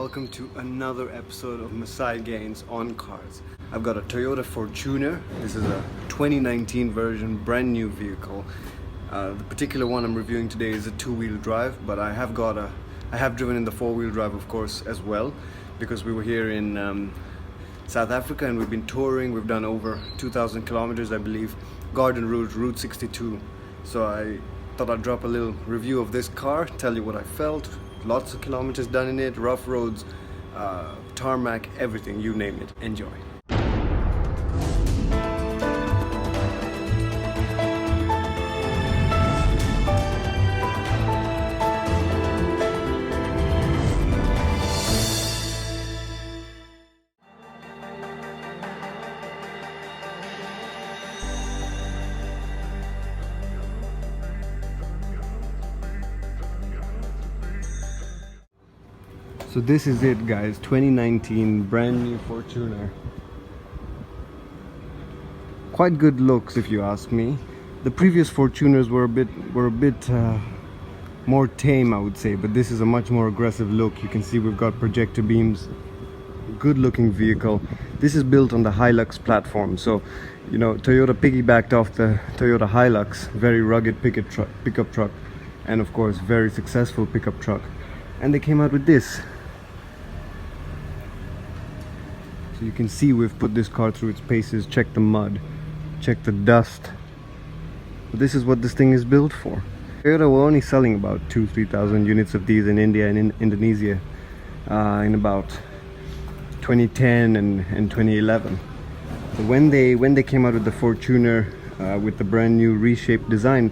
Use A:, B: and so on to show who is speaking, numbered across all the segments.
A: Welcome to another episode of Masai Gains on Cars. I've got a Toyota Fortuner. This is a 2019 version, brand new vehicle. The particular one I'm reviewing today is a two-wheel drive, but I have driven in the four-wheel drive, of course, as well, because we were here in South Africa and we've been touring. We've done over 2,000 kilometers, I believe, Garden Route 62. So I thought I'd drop a little review of this car, tell you what I felt. Lots of kilometers done in it, rough roads, tarmac, everything, you name it. Enjoy. So this is it, guys, 2019 brand new Fortuner. Quite good looks, if you ask me. The previous Fortuners were a bit more tame, I would say, but this is a much more aggressive look. You can see we've got projector beams. Good looking vehicle. This is built on the Hilux platform, so you know, Toyota piggybacked off the Toyota Hilux, very rugged pickup truck, and of course very successful pickup truck, and they came out with this. So you can see we've put this car through its paces. Check the mud, check the dust. This is what this thing is built for. Toyota were only selling about 2,000-3,000 units of these in India and in Indonesia in about 2010 and 2011. So when they came out with the Fortuner with the brand new reshaped design,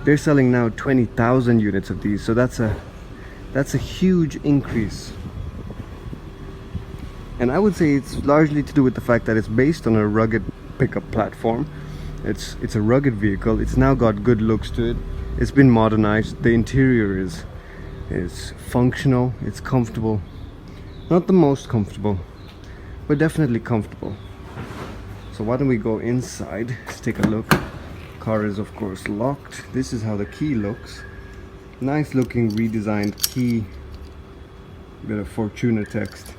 A: they're selling now 20,000 units of these. So that's a huge increase. And I would say it's largely to do with the fact that it's based on a rugged pickup platform. It's a rugged vehicle. It's now got good looks to it. It's been modernized. The interior is functional. It's comfortable. Not the most comfortable, but definitely comfortable. So why don't we go inside? Let's take a look. Car is of course locked. This is how the key looks. Nice looking redesigned key. Bit of Fortuner text.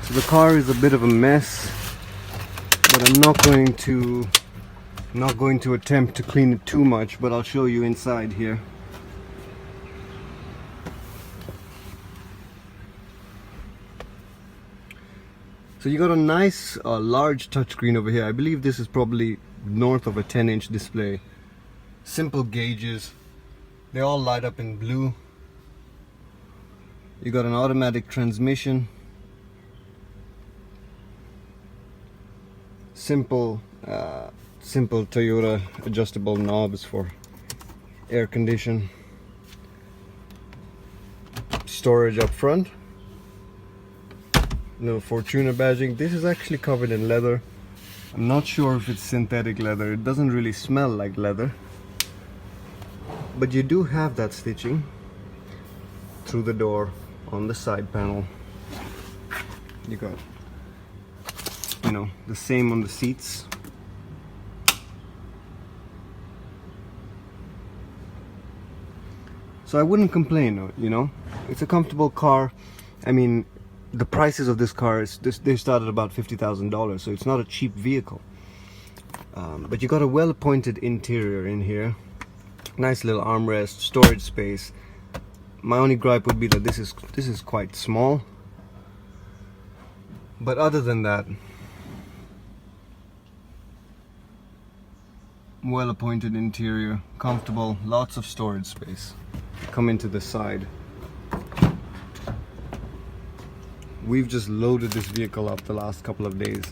A: So the car is a bit of a mess, but I'm not going to attempt to clean it too much, but I'll show you inside here. So you got a nice large touchscreen over here. I believe this is probably north of a 10-inch display. Simple gauges. They all light up in blue. You got an automatic transmission. Simple Toyota adjustable knobs for air condition. Storage up front. Little Fortuner badging. This is actually covered in leather. I'm not sure if it's synthetic leather. It doesn't really smell like leather, but you do have that stitching through the door on the side panel. You got, you know, the same on the seats. So I wouldn't complain, you know. It's a comfortable car. I mean, the prices of this car they start at about $50,000, so it's not a cheap vehicle. But you got a well-appointed interior in here. Nice little armrest, storage space. My only gripe would be that this is quite small. But other than that, well-appointed interior, comfortable, lots of storage space. Come into the side. We've just loaded this vehicle up the last couple of days,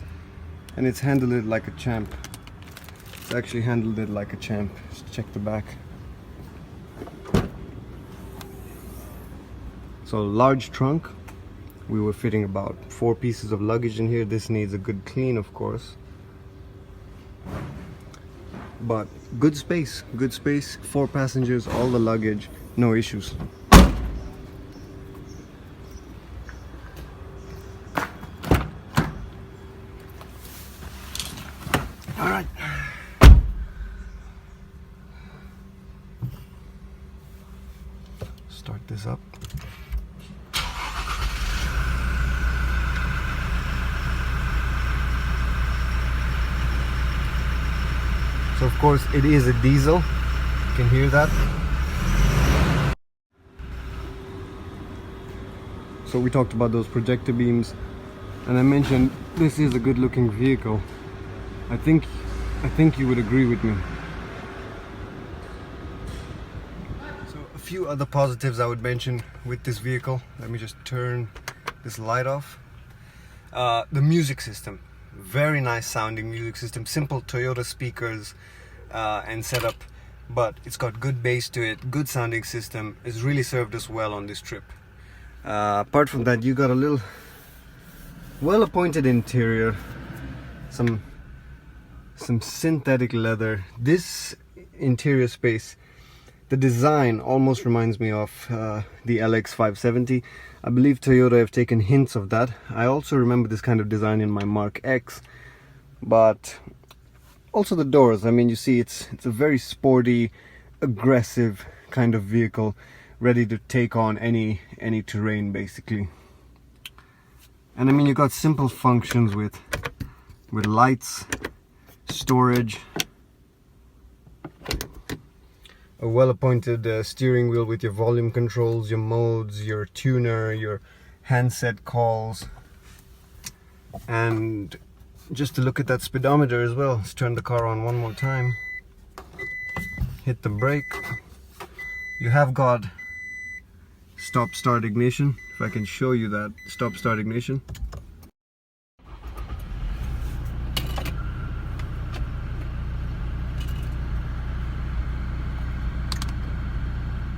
A: and it's handled it like a champ. It's actually handled it like a champ. Just check the back. So large trunk. We were fitting about 4 pieces of luggage in here. This needs a good clean, of course. But good space, 4 passengers, all the luggage, no issues. All right. Start this up. So of course it is a diesel, you can hear that. So we talked about those projector beams, and I mentioned this is a good looking vehicle. I think you would agree with me. So a few other positives I would mention with this vehicle. Let me just turn this light off. The music system. Very nice sounding music system, simple Toyota speakers and setup, but it's got good bass to it, good sounding system. It's really served us well on this trip. Apart from that, you got a little well appointed interior, some synthetic leather. This interior space, the design almost reminds me of the LX 570. I believe Toyota have taken hints of that. I also remember this kind of design in my Mark X, but also the doors. I mean, you see it's a very sporty, aggressive kind of vehicle, ready to take on any terrain basically. And I mean, you got simple functions with lights, storage, a well-appointed steering wheel with your volume controls, your modes, your tuner, your handset calls. And just to look at that speedometer as well, let's turn the car on one more time, hit the brake. You have got stop start ignition, if I can show you that. Stop start ignition.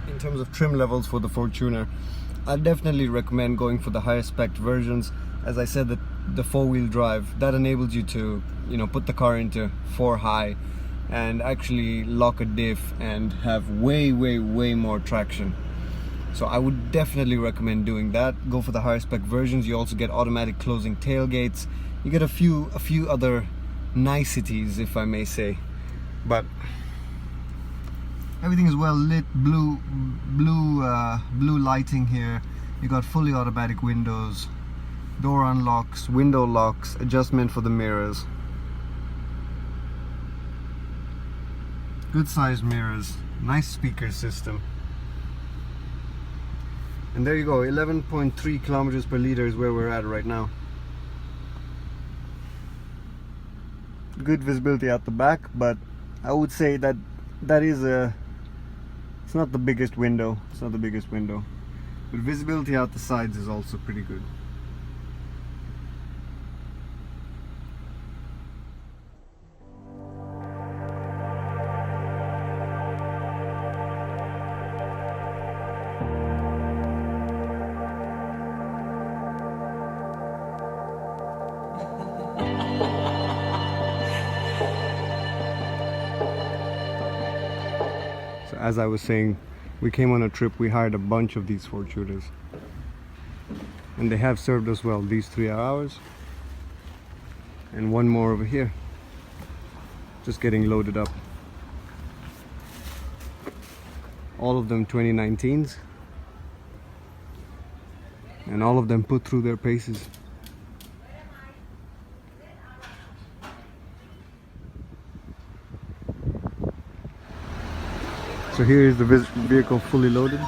A: In terms of trim levels for the Fortuner, I definitely recommend going for the higher spec versions. As I said, the four-wheel drive, that enables you to, you know, put the car into 4 high and actually lock a diff and have way more traction. So I would definitely recommend doing that. Go for the higher spec versions. You also get automatic closing tailgates. You get a few other niceties, if I may say, but everything is well lit. Blue lighting here. You got fully automatic windows, door unlocks, window locks, adjustment for the mirrors, good sized mirrors, nice speaker system. And there you go, 11.3 kilometers per liter is where we're at right now. Good visibility at the back, but I would say that is it's not the biggest window. It's not the biggest window. But visibility out the sides is also pretty good. So as I was saying, we came on a trip, we hired a bunch of these Fortuners, and they have served us well. These 3 are ours, and one more over here, just getting loaded up. All of them 2019s, and all of them put through their paces. So here is the vehicle fully loaded.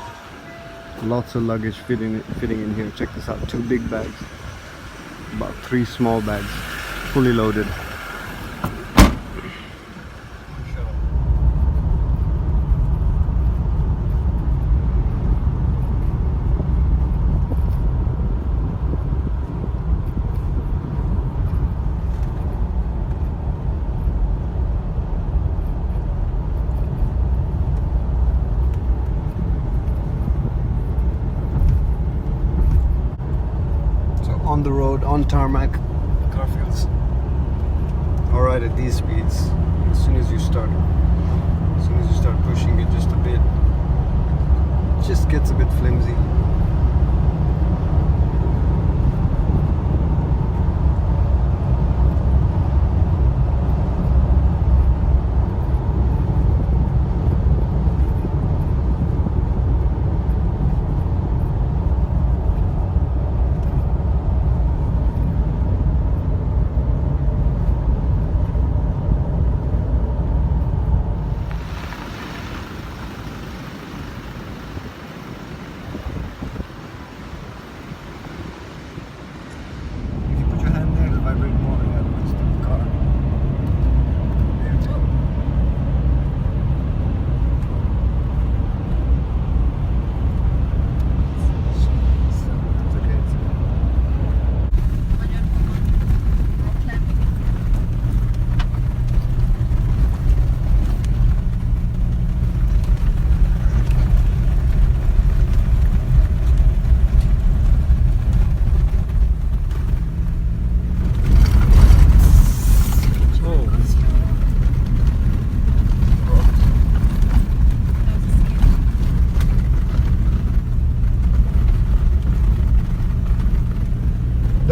A: Lots of luggage fitting in here. Check this out, 2 big bags, about 3 small bags, fully loaded. On the road, on tarmac, car feels alright at these speeds. As soon as you start pushing it just a bit, it just gets a bit flimsy.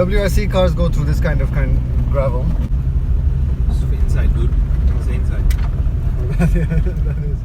A: WRC cars go through this kind of gravel.
B: It's inside, dude. It's inside.
A: That is.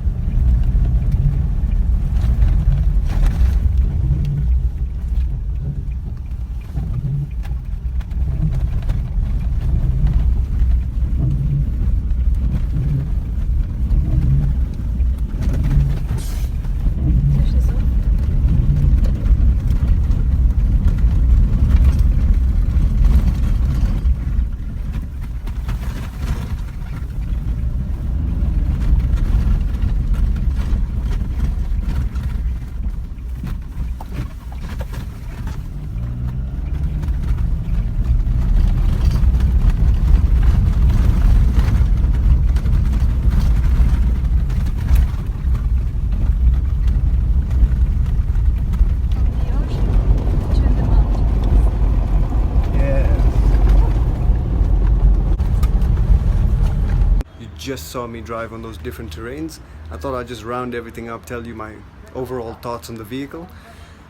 A: Just saw me drive on those different terrains. I thought I'd just round everything up, tell you my overall thoughts on the vehicle.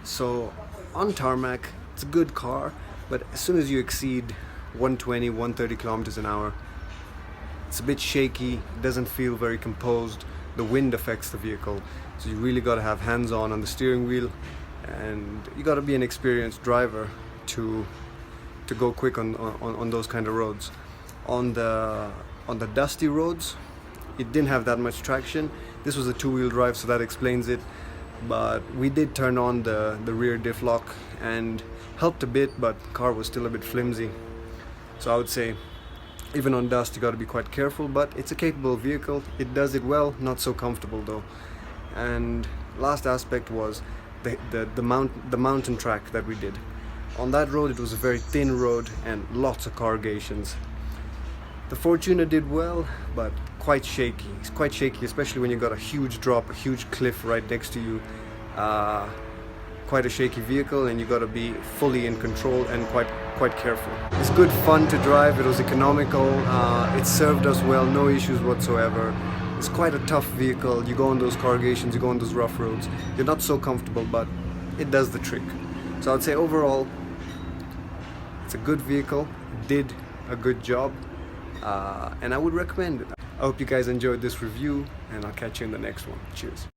A: So on tarmac, it's a good car, but as soon as you exceed 120, 130 kilometers an hour, it's a bit shaky, doesn't feel very composed. The wind affects the vehicle, so you really got to have hands-on on the steering wheel, and you got to be an experienced driver to go quick on those kind of roads. On the dusty roads, it didn't have that much traction. This was a two-wheel drive, so that explains it. But we did turn on the rear diff lock and helped a bit, but the car was still a bit flimsy. So I would say, even on dust, you got to be quite careful, but it's a capable vehicle. It does it well, not so comfortable though. And last aspect was the mountain track that we did. On that road, it was a very thin road and lots of corrugations. The Fortuner did well, but quite shaky. It's quite shaky, especially when you got a huge drop, a huge cliff right next to you. Quite a shaky vehicle, and you got to be fully in control and quite careful. It's good fun to drive. It was economical. It served us well, no issues whatsoever. It's quite a tough vehicle. You go on those corrugations, you go on those rough roads. You're not so comfortable, but it does the trick. So I'd say overall, it's a good vehicle. It did a good job. And I would recommend it. I hope you guys enjoyed this review, and I'll catch you in the next one. Cheers.